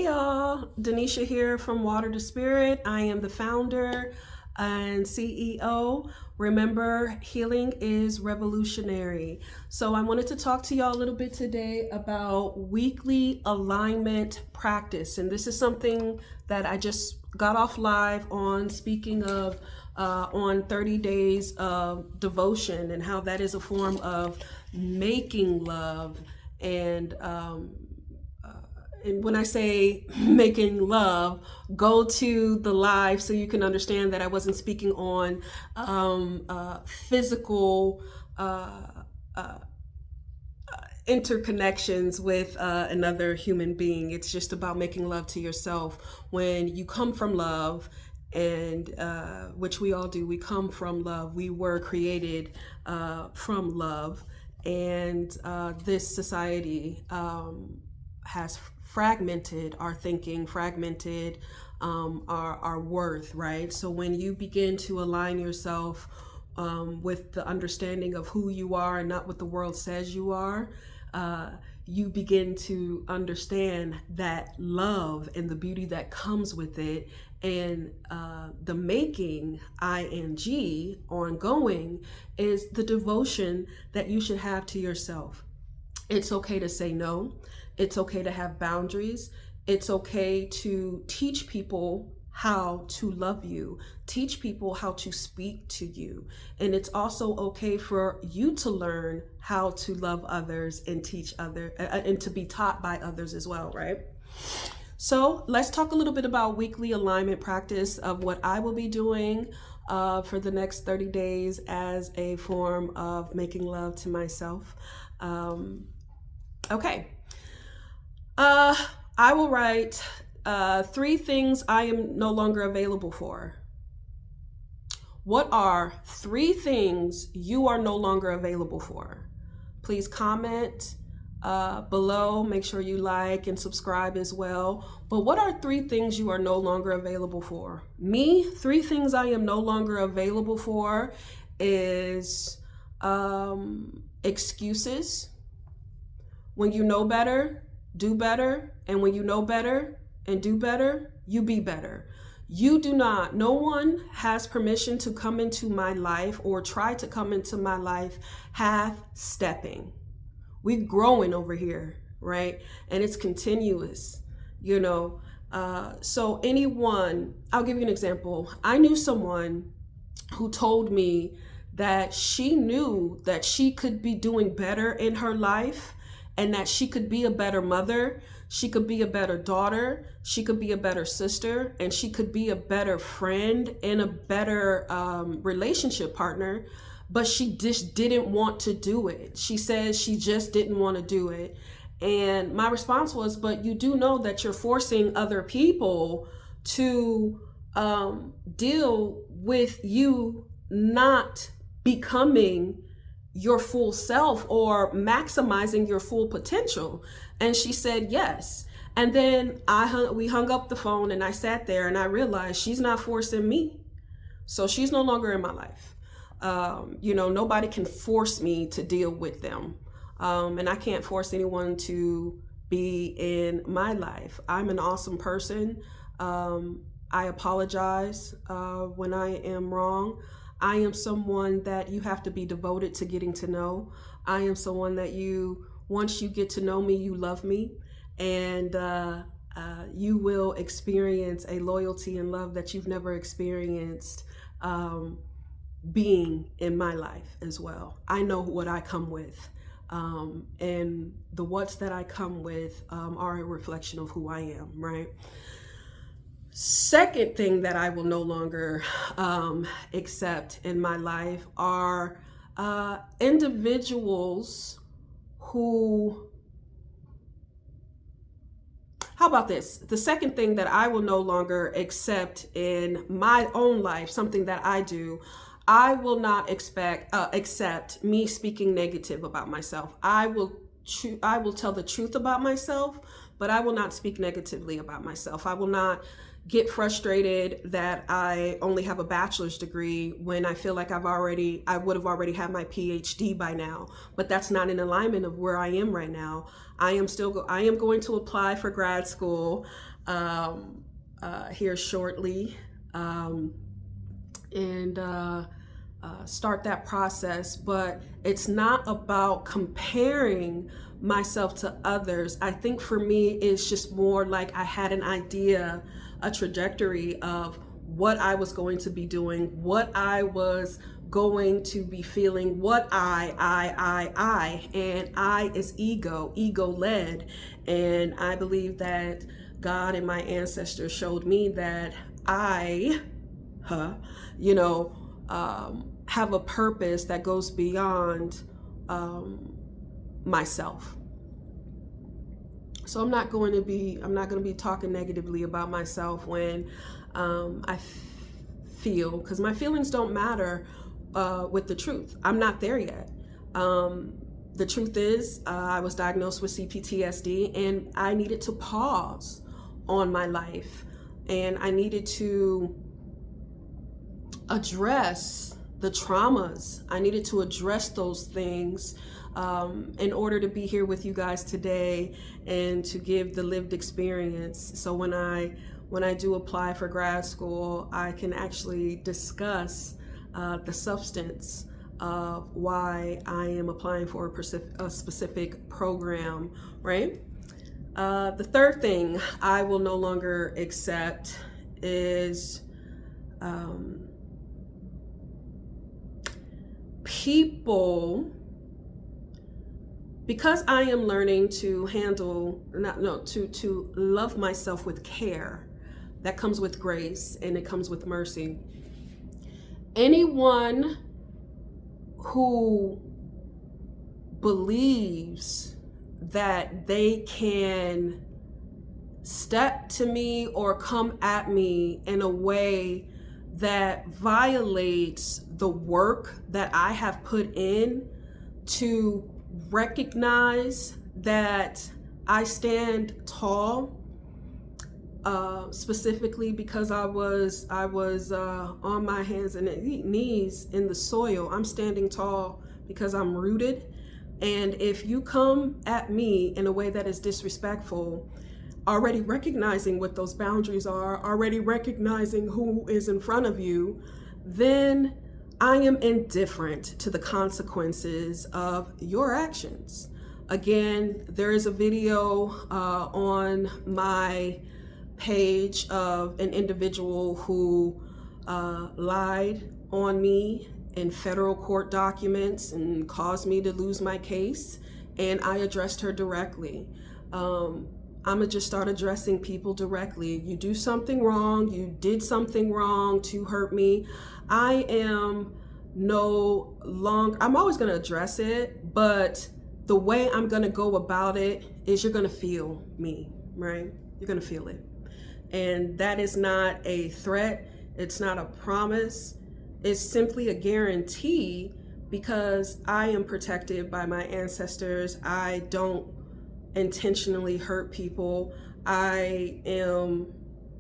Hey y'all, Denisha here from Water to Spirit. I am the founder and CEO. Remember, healing is revolutionary. So I wanted to talk to y'all a little bit today about weekly alignment practice. And this is something that I just got off live on, speaking of on 30 days of devotion and how that is a form of making love and when I say making love, go to the live so you can understand that I wasn't speaking on physical interconnections with another human being. It's just about making love to yourself. When you come from love, and which we all do, we come from love. We were created from love, and this society has fragmented our thinking, fragmented our worth, right? So when you begin to align yourself with the understanding of who you are and not what the world says you are, you begin to understand that love and the beauty that comes with it, and the making, ing, ongoing, is the devotion that you should have to yourself. It's okay to say no. It's okay to have boundaries. It's okay to teach people how to love you, teach people how to speak to you. And it's also okay for you to learn how to love others and teach others and to be taught by others as well, right? So let's talk a little bit about weekly alignment practice of what I will be doing for the next 30 days as a form of making love to myself. Okay. I will write 3 things I am no longer available for. What are 3 things you are no longer available for? Please comment below. Make sure you like and subscribe as well. But what are 3 things you are no longer available for? Me, 3 things I am no longer available for is excuses. When you know better, do better. And when you know better and do better, you be better. No one has permission to come into my life or try to come into my life half-stepping. We're growing over here, right? And it's continuous, So I'll give you an example. I knew someone who told me that she knew that she could be doing better in her life, and that she could be a better mother, she could be a better daughter, she could be a better sister, and she could be a better friend and a better relationship partner, but she just didn't want to do it. She says she just didn't want to do it. And my response was, but you do know that you're forcing other people to deal with you not becoming your full self or maximizing your full potential. And she said yes. And then we hung up the phone, and I sat there and I realized she's not forcing me. So she's no longer in my life. Nobody can force me to deal with them. And I can't force anyone to be in my life. I'm an awesome person. I apologize when I am wrong. I am someone that you have to be devoted to getting to know. I am someone that once you get to know me, you love me, and you will experience a loyalty and love that you've never experienced being in my life as well. I know what I come with, and the what's that I come with are a reflection of who I am, right? Second thing that I will no longer accept in my life are individuals who, how about this? The second thing that I will no longer accept in my own life, something that I do, I will not accept me speaking negative about myself. I will tell the truth about myself, but I will not speak negatively about myself. I will not get frustrated that I only have a bachelor's degree when I feel like I would have already had my PhD by now. But that's not in alignment of where I am right now. I am going to apply for grad school here shortly, and start that process. But it's not about comparing myself to others. I think for me, it's just more like I had an idea, a trajectory of what I was going to be doing, what I was going to be feeling, what and I is ego led. And I believe that God and my ancestors showed me that I, have a purpose that goes beyond myself. So I'm not going to be talking negatively about myself when I feel, because my feelings don't matter with the truth. I'm not there yet. The truth is, I was diagnosed with CPTSD, and I needed to pause on my life, and I needed to address the traumas. I needed to address those things in order to be here with you guys today and to give the lived experience. So when I do apply for grad school, I can actually discuss the substance of why I am applying for a specific program, right? The third thing I will no longer accept is people, because I am learning to to love myself with care. That comes with grace and it comes with mercy. Anyone who believes that they can step to me or come at me in a way that violates the work that I have put in to recognize that I stand tall, specifically because I was on my hands and knees in the soil. I'm standing tall because I'm rooted. And if you come at me in a way that is disrespectful, already recognizing what those boundaries are, already recognizing who is in front of you, then I am indifferent to the consequences of your actions. Again, there is a video on my page of an individual who lied on me in federal court documents and caused me to lose my case, and I addressed her directly. I'm gonna just start addressing people directly. You do something wrong, you did something wrong to hurt me. I'm always gonna address it, but the way I'm gonna go about it is you're gonna feel me, right? You're gonna feel it. And that is not a threat, it's not a promise, it's simply a guarantee, because I am protected by my ancestors. I don't intentionally hurt people. I am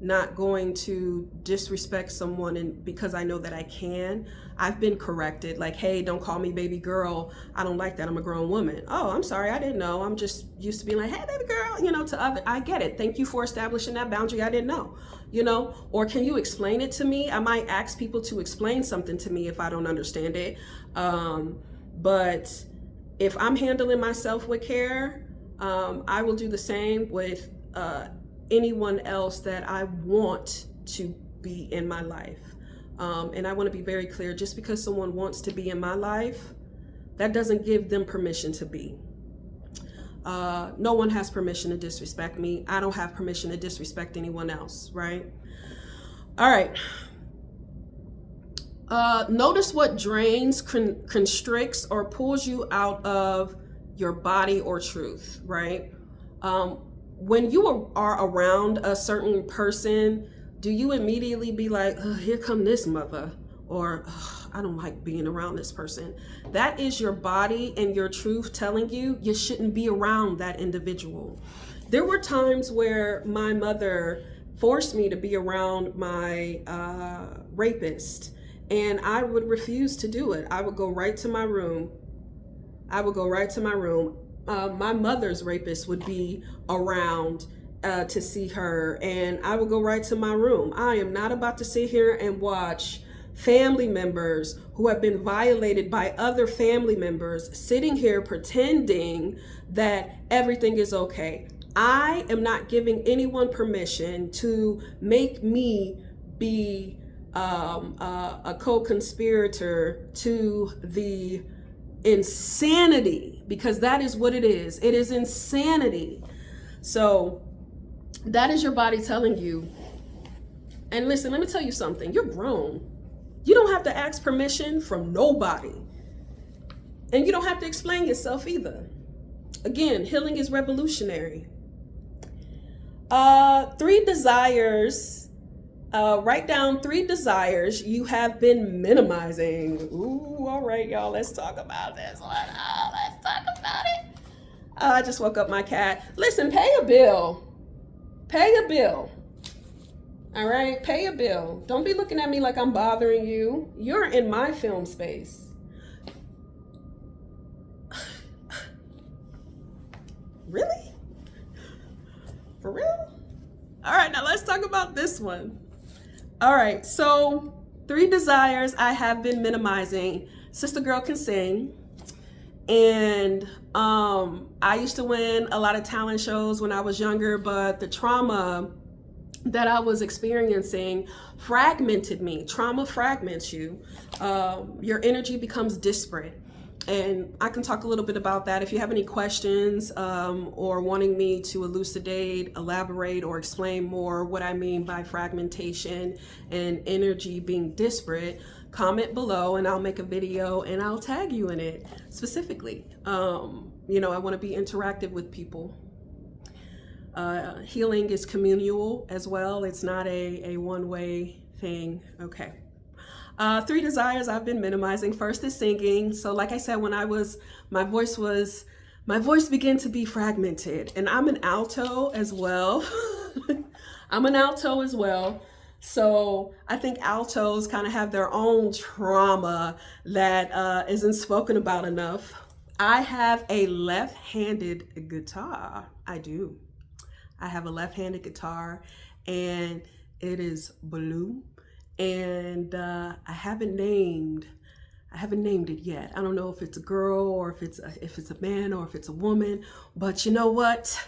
not going to disrespect someone because I know that I can. I've been corrected, like, hey, don't call me baby girl. I don't like that, I'm a grown woman. Oh, I'm sorry, I didn't know. I'm just used to being like, hey, baby girl, to other, I get it. Thank you for establishing that boundary, I didn't know, or can you explain it to me? I might ask people to explain something to me if I don't understand it. But if I'm handling myself with care, I will do the same with anyone else that I want to be in my life. And I want to be very clear, just because someone wants to be in my life, that doesn't give them permission to be. No one has permission to disrespect me. I don't have permission to disrespect anyone else, right? All right. Notice what drains, constricts, or pulls you out of your body or truth, right? When you are around a certain person, do you immediately be like, oh, here come this mother, or oh, I don't like being around this person? That is your body and your truth telling you you shouldn't be around that individual. There were times where my mother forced me to be around my rapist, and I would refuse to do it. I would go right to my room. My mother's rapist would be around to see her, and I would go right to my room. I am not about to sit here and watch family members who have been violated by other family members sitting here pretending that everything is okay. I am not giving anyone permission to make me be a co-conspirator to the insanity, because that is what it is. It is insanity. So that is your body telling you. And listen, let me tell you something. You're grown. You don't have to ask permission from nobody. And you don't have to explain yourself either. Again, healing is revolutionary. 3 desires. Write down 3 desires you have been minimizing. Ooh, all right, y'all. Let's talk about this one. Let's talk about it. I just woke up my cat. Listen, pay a bill. Pay a bill. All right, pay a bill. Don't be looking at me like I'm bothering you. You're in my film space. Really? For real? All right, now let's talk about this one. All right, so 3 desires I have been minimizing. Sister Girl can sing. And I used to win a lot of talent shows when I was younger, but the trauma that I was experiencing fragmented me. Trauma fragments you. Your energy becomes disparate. And I can talk a little bit about that. If you have any questions or wanting me to elucidate, elaborate, or explain more what I mean by fragmentation and energy being disparate, comment below and I'll make a video and I'll tag you in it specifically. You know, I want to be interactive with people. Healing is communal as well. It's not a one-way thing. Okay. 3 desires I've been minimizing. First is singing. So like I said, when my voice began to be fragmented, and I'm an alto as well. I'm an alto as well. So I think altos kind of have their own trauma that isn't spoken about enough. I have a left-handed guitar. I do. I have a left-handed guitar, and it is blue. And I haven't named it yet. I don't know if it's a girl or if it's a man or if it's a woman, but you know what?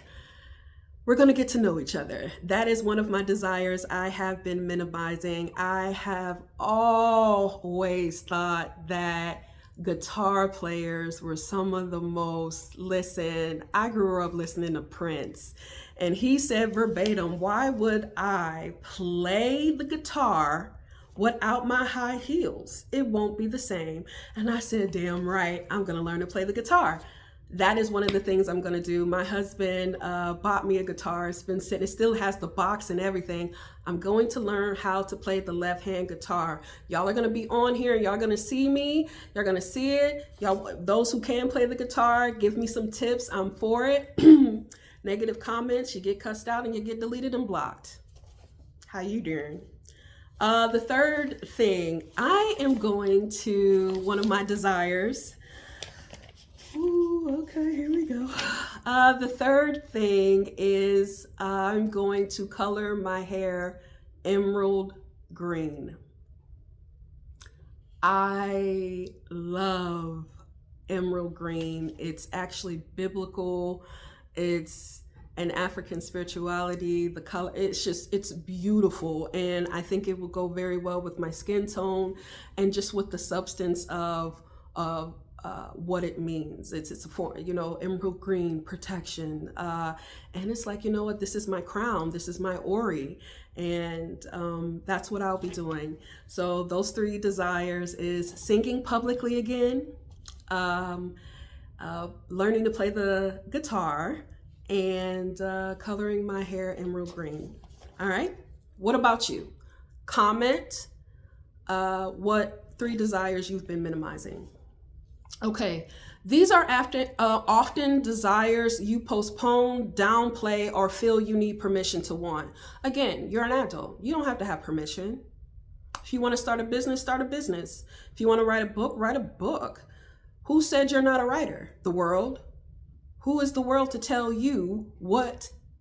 We're gonna get to know each other. That is one of my desires I have been minimizing. I have always thought that guitar players were some of the most, I grew up listening to Prince, and he said verbatim, why would I play the guitar without my high heels? It won't be the same. And I said, damn right, I'm gonna learn to play the guitar. That is one of the things I'm gonna do. My husband bought me a guitar. It's been sitting, it still has the box and everything. I'm going to learn how to play the left-hand guitar. Y'all are gonna be on here, y'all gonna see me, y'all gonna see it. Y'all, those who can play the guitar, give me some tips, I'm for it. Negative comments, you get cussed out and you get deleted and blocked. How you doing? The third thing, I am going to, one of my desires. Ooh, okay, here we go. The third thing is I'm going to color my hair emerald green. I love emerald green. It's actually biblical. It's an African spirituality. The color, it's beautiful. And I think it will go very well with my skin tone and just with the substance of what it means. It's a form, you know, emerald green, protection. And it's like, you know what, this is my crown. This is my Ori. And that's what I'll be doing. So those 3 desires is singing publicly again, learning to play the guitar, and coloring my hair emerald green. All right, what about you? Comment what 3 desires you've been minimizing. Okay, These are often desires you postpone, downplay, or feel you need permission to want. Again, you're an adult. You don't have to have permission. If you want to start a business, start a business. If you want to write a book, write a book. Who said you're not a writer? The world. Who is the world to tell you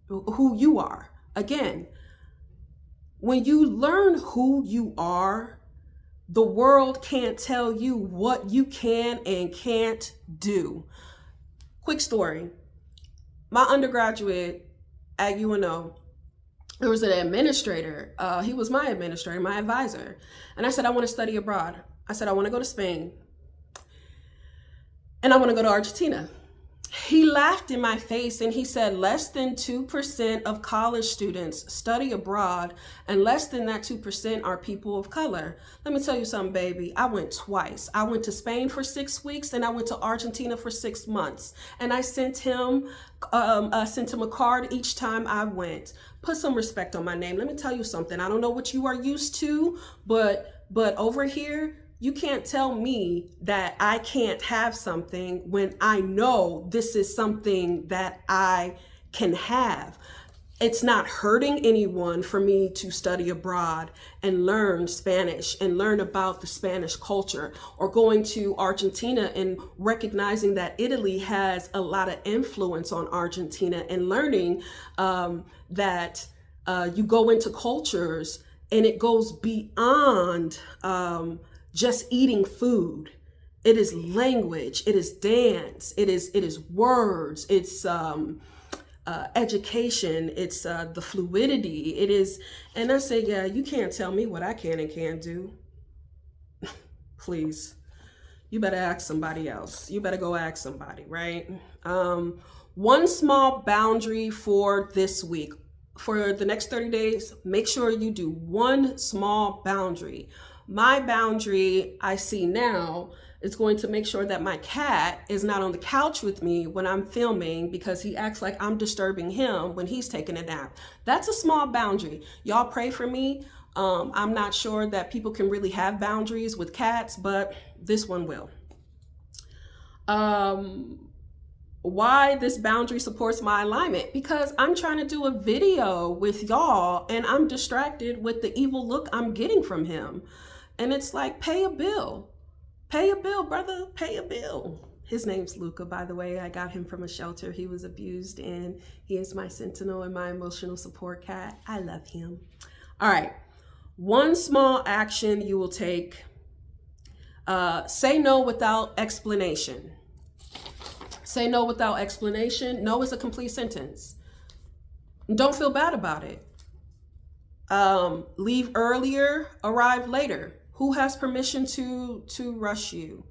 who you are? Again, when you learn who you are, the world can't tell you what you can and can't do. Quick story. My undergraduate at UNO, there was an administrator. He was my administrator, my advisor. And I said, I want to study abroad. I said, I want to go to Spain. And I want to go to Argentina. He laughed in my face and he said, less than 2% of college students study abroad, and less than that 2% are people of color. Let me tell you something, baby. I went twice. I went to Spain for 6 weeks and I went to Argentina for 6 months. And I sent him a card each time I went. Put some respect on my name. Let me tell you something. I don't know what you are used to, but over here, you can't tell me that I can't have something when I know this is something that I can have. It's not hurting anyone for me to study abroad and learn Spanish and learn about the Spanish culture, or going to Argentina and recognizing that Italy has a lot of influence on Argentina, and learning that you go into cultures and it goes beyond just eating food. It is language, it is dance, it is words, it's education, it's the fluidity, it is. And I say, yeah, you can't tell me what I can and can't do. Please, you better ask somebody else. You better go ask somebody, right? One small boundary for this week. For the next 30 days, make sure you do one small boundary. My boundary I see now is going to make sure that my cat is not on the couch with me when I'm filming, because he acts like I'm disturbing him when he's taking a nap. That's a small boundary. Y'all pray for me. I'm not sure that people can really have boundaries with cats, but this one will. Why this boundary supports my alignment? Because I'm trying to do a video with y'all and I'm distracted with the evil look I'm getting from him. And it's like, pay a bill. Pay a bill, brother. Pay a bill. His name's Luca, by the way. I got him from a shelter. He was abused, and he is my sentinel and my emotional support cat. I love him. All right. One small action you will take. Say no without explanation. Say no without explanation. No is a complete sentence. Don't feel bad about it. Leave earlier, arrive later. Who has permission to rush you?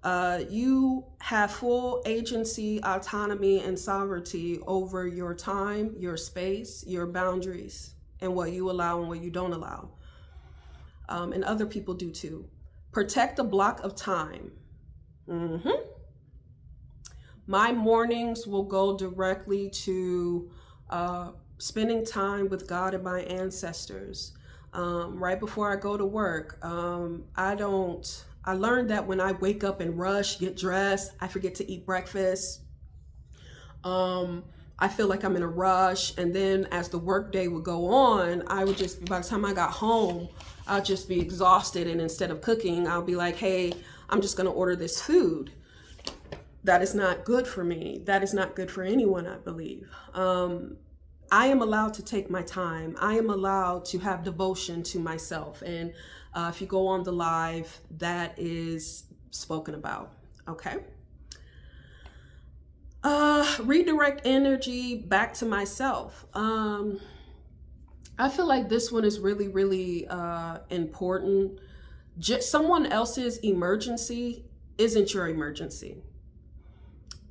You have full agency, autonomy, and sovereignty over your time, your space, your boundaries, and what you allow and what you don't allow. And other people do too. Protect a block of time. My mornings will go directly to spending time with God and my ancestors. Right before I go to work, I learned that when I wake up and rush, get dressed, I forget to eat breakfast. I feel like I'm in a rush. And then as the workday would go on, I would just, by the time I got home, I'll just be exhausted. And instead of cooking, I'll be like, hey, I'm just going to order this food. That is not good for me. That is not good for anyone, I believe. I am allowed to take my time. I am allowed to have devotion to myself. And if you go on the live, that is spoken about. Okay. Redirect energy back to myself. I feel like this one is really, really important. Just someone else's emergency isn't your emergency.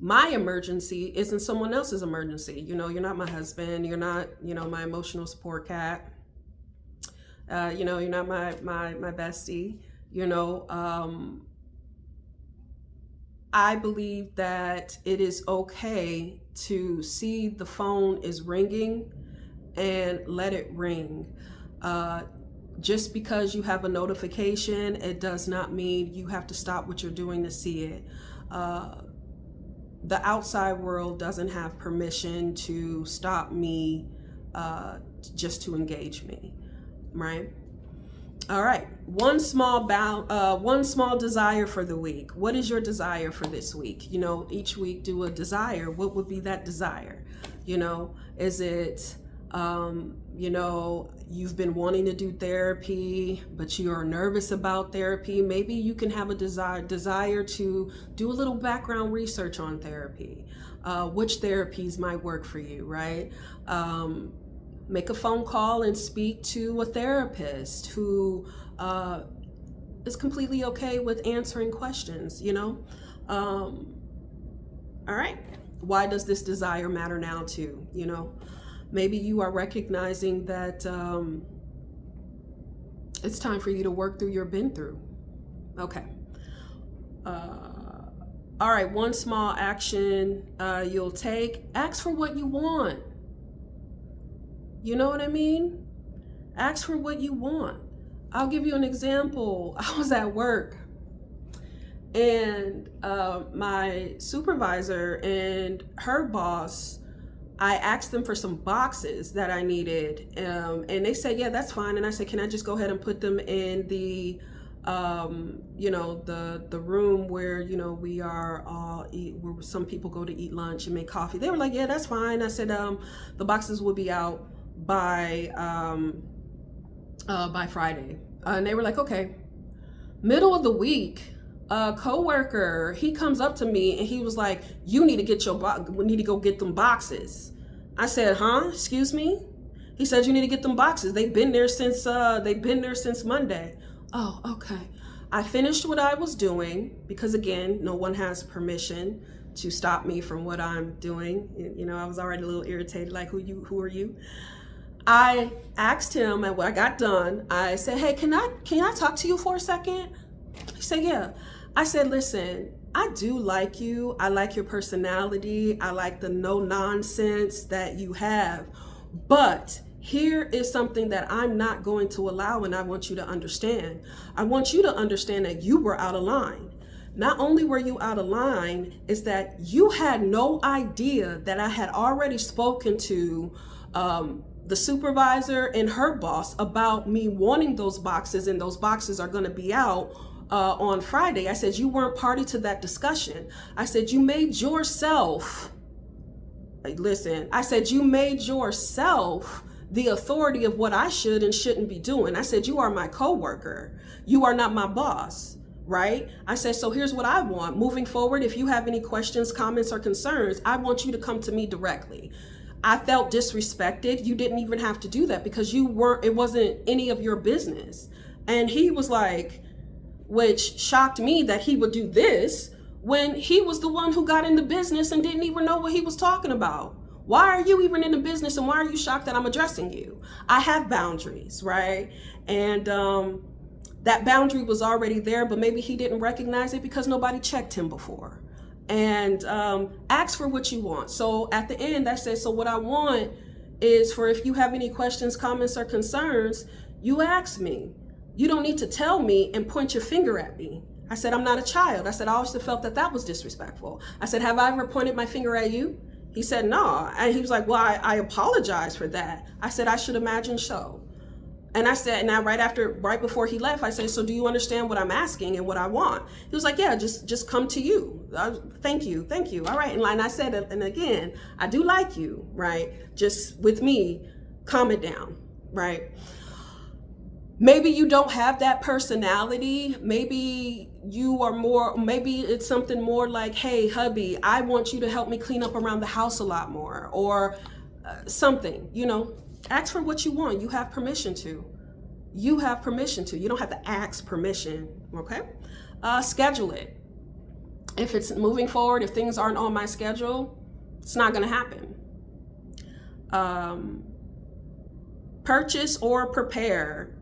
My emergency isn't someone else's emergency. You know, you're not my husband. You're not, my emotional support cat. You're not my bestie. I believe that it is okay to see the phone is ringing and let it ring. Just because you have a notification, it does not mean you have to stop what you're doing to see it. the outside world doesn't have permission to stop me just to engage me, right? All right, one small desire for the week. What is your desire for this week? You know, each week do a desire. What would be that desire? You know, is it, you know, you've been wanting to do therapy, but you're nervous about therapy. Maybe you can have a desire to do a little background research on therapy. Which therapies might work for you, right? Make a phone call and speak to a therapist who is completely okay with answering questions, you know? All right. Why does this desire matter now too? You know, maybe you are recognizing that it's time for you to work through your been through. Okay. All right. One small action you'll take. Ask for what you want. You know what I mean? Ask for what you want. I'll give you an example. I was at work and my supervisor and her boss, I asked them for some boxes that I needed. And they said, yeah, that's fine. And I said, can I just go ahead and put them in the, you know, the room where, you know, we are all eat, where some people go to eat lunch and make coffee. They were like, yeah, that's fine. I said, the boxes will be out by Friday. And they were like, okay. Middle of the week, a coworker, he comes up to me and he was like, you need to get we need to go get them boxes. I said, huh? Excuse me? He said, you need to get them boxes. They've been there since Monday. Oh, okay. I finished what I was doing because again, no one has permission to stop me from what I'm doing. You know, I was already a little irritated, like, who are you? I asked him, and when I got done, I said, hey, can I talk to you for a second? He said, yeah. I said, listen, I do like you. I like your personality. I like the no nonsense that you have. But here is something that I'm not going to allow, and I want you to understand. I want you to understand that you were out of line. Not only were you out of line, is that you had no idea that I had already spoken to the supervisor and her boss about me wanting those boxes, and those boxes are going to be out on Friday. I said, you weren't party to that discussion. I said, you made yourself, listen, I said, you made yourself the authority of what I should and shouldn't be doing. I said, you are my coworker. You are not my boss, right? I said, so here's what I want. Moving forward, if you have any questions, comments, or concerns, I want you to come to me directly. I felt disrespected. You didn't even have to do that because it wasn't any of your business. And he was like, which shocked me that he would do this when he was the one who got in the business and didn't even know what he was talking about. Why are you even in the business, and why are you shocked that I'm addressing you? I have boundaries, right? And that boundary was already there, but maybe he didn't recognize it because nobody checked him before. And ask for what you want. So at the end, I said, so what I want is for if you have any questions, comments, or concerns, you ask me. You don't need to tell me and point your finger at me. I said, I'm not a child. I said, I always felt that was disrespectful. I said, have I ever pointed my finger at you? He said, no. And he was like, well, I apologize for that. I said, I should imagine so. And I said, now right before he left, I said, so do you understand what I'm asking and what I want? He was like, yeah, just come to you. Thank you. All right. And I said, and again, I do like you, right? Just with me, calm it down, right? Maybe you don't have that personality. Maybe maybe it's something more like, hey, hubby, I want you to help me clean up around the house a lot more, or something, you know. Ask for what you want. You have permission to. You have permission to. You don't have to ask permission, okay? Schedule it. If it's moving forward, if things aren't on my schedule, it's not going to happen. Purchase or prepare.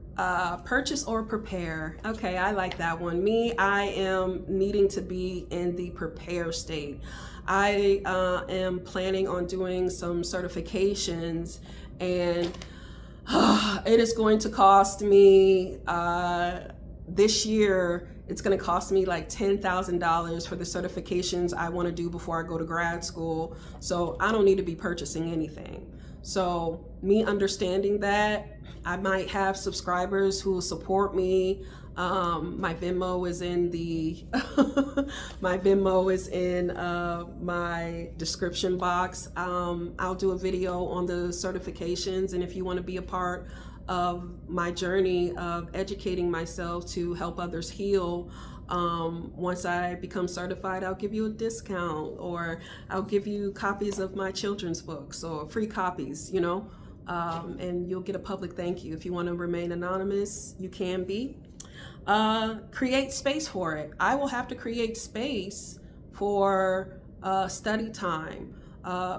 Purchase or prepare. Okay, I like that one. I am needing to be in the prepare state. I am planning on doing some certifications, and it is going to cost me, this year It's going to cost me like $10,000 for the certifications I want to do before I go to grad school. So I don't need to be purchasing anything. So me understanding that, I might have subscribers who will support me. My Venmo is in the my Venmo is in my description box. I'll do a video on the certifications, and if you want to be a part of my journey of educating myself to help others heal, once I become certified, I'll give you a discount, or I'll give you copies of my children's books, or free copies, you know, and you'll get a public thank you. If you want to remain anonymous, you can be. Create space for it. I will have to create space for study time,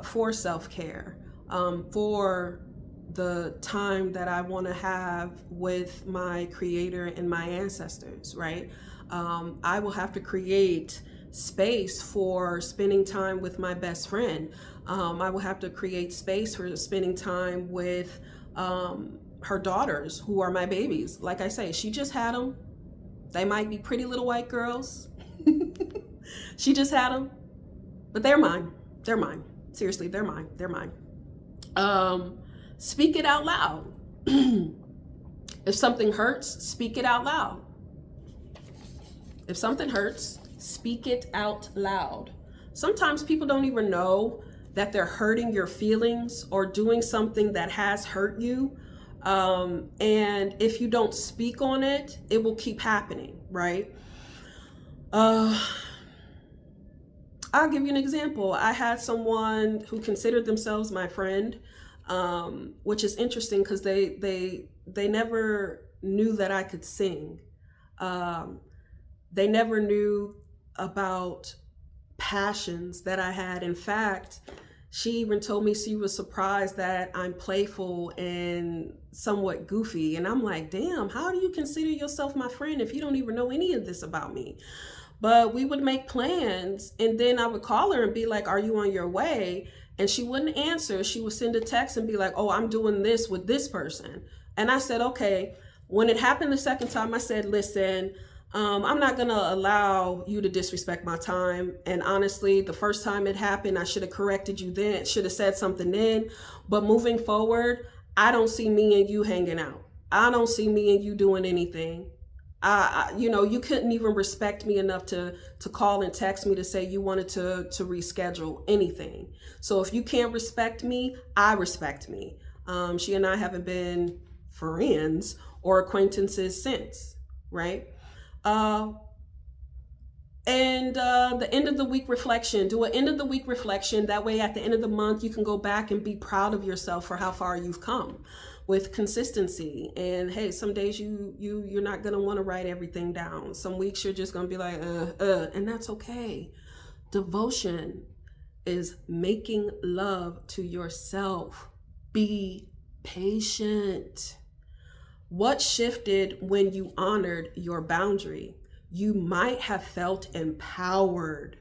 for self-care, for the time that I want to have with my creator and my ancestors, right? I will have to create space for spending time with my best friend. I will have to create space for spending time with her daughters, who are my babies. Like I say, she just had them. They might be pretty little white girls. She just had them, but they're mine. They're mine. Seriously, they're mine. They're mine. Speak it out loud. If something hurts, speak it out loud. If something hurts, speak it out loud. Sometimes people don't even know that they're hurting your feelings or doing something that has hurt you. And if you don't speak on it, it will keep happening, right? I'll give you an example. I had someone who considered themselves my friend, which is interesting because they never knew that I could sing. They never knew about passions that I had. In fact, she even told me she was surprised that I'm playful and somewhat goofy. And I'm like, damn, how do you consider yourself my friend if you don't even know any of this about me? But we would make plans, and then I would call her and be like, are you on your way? And she wouldn't answer. She would send a text and be like, oh, I'm doing this with this person. And I said, okay. When it happened the second time, I said, listen, I'm not going to allow you to disrespect my time. And honestly, the first time it happened, I should have corrected you then, should have said something then. But moving forward, I don't see me and you hanging out. I don't see me and you doing anything. You know, you couldn't even respect me enough to call and text me to say you wanted to reschedule anything. So if you can't respect me, I respect me. She and I haven't been friends or acquaintances since, right? And the end of the week reflection, do an end of the week reflection. That way at the end of the month, you can go back and be proud of yourself for how far you've come with consistency. And hey, some days you're not going to want to write everything down. Some weeks you're just going to be like, and that's okay. Devotion is making love to yourself. Be patient. What shifted when you honored your boundary? You might have felt empowered,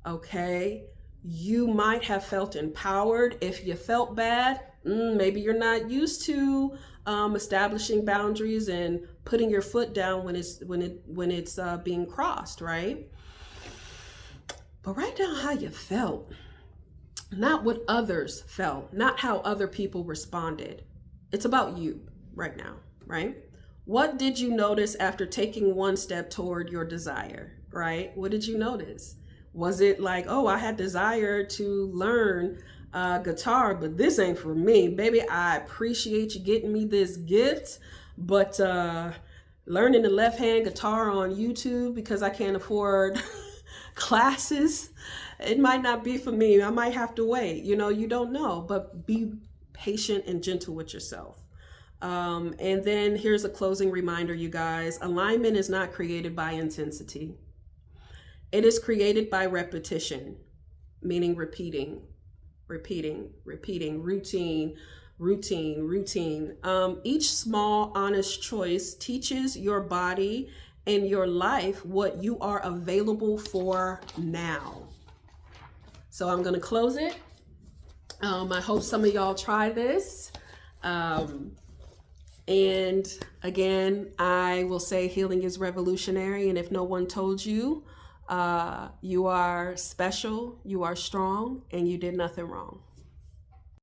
okay? You might have felt empowered. If you felt bad, maybe you're not used to establishing boundaries and putting your foot down when it's being crossed, right? But write down how you felt, not what others felt, not how other people responded. It's about you right now, right? What did you notice after taking one step toward your desire, right? What did you notice? Was it like, oh, I had desire to learn guitar, but this ain't for me. Baby, I appreciate you getting me this gift, but learning the left-hand guitar on YouTube because I can't afford classes, it might not be for me. I might have to wait. You know, you don't know, but be patient and gentle with yourself. And then here's a closing reminder, you guys. Alignment is not created by intensity. It is created by repetition, meaning repeating, routine. Each small, honest choice teaches your body and your life what you are available for now. So I'm going to close it. I hope some of y'all try this. And again, I will say healing is revolutionary. And if no one told you, you are special, you are strong, and you did nothing wrong.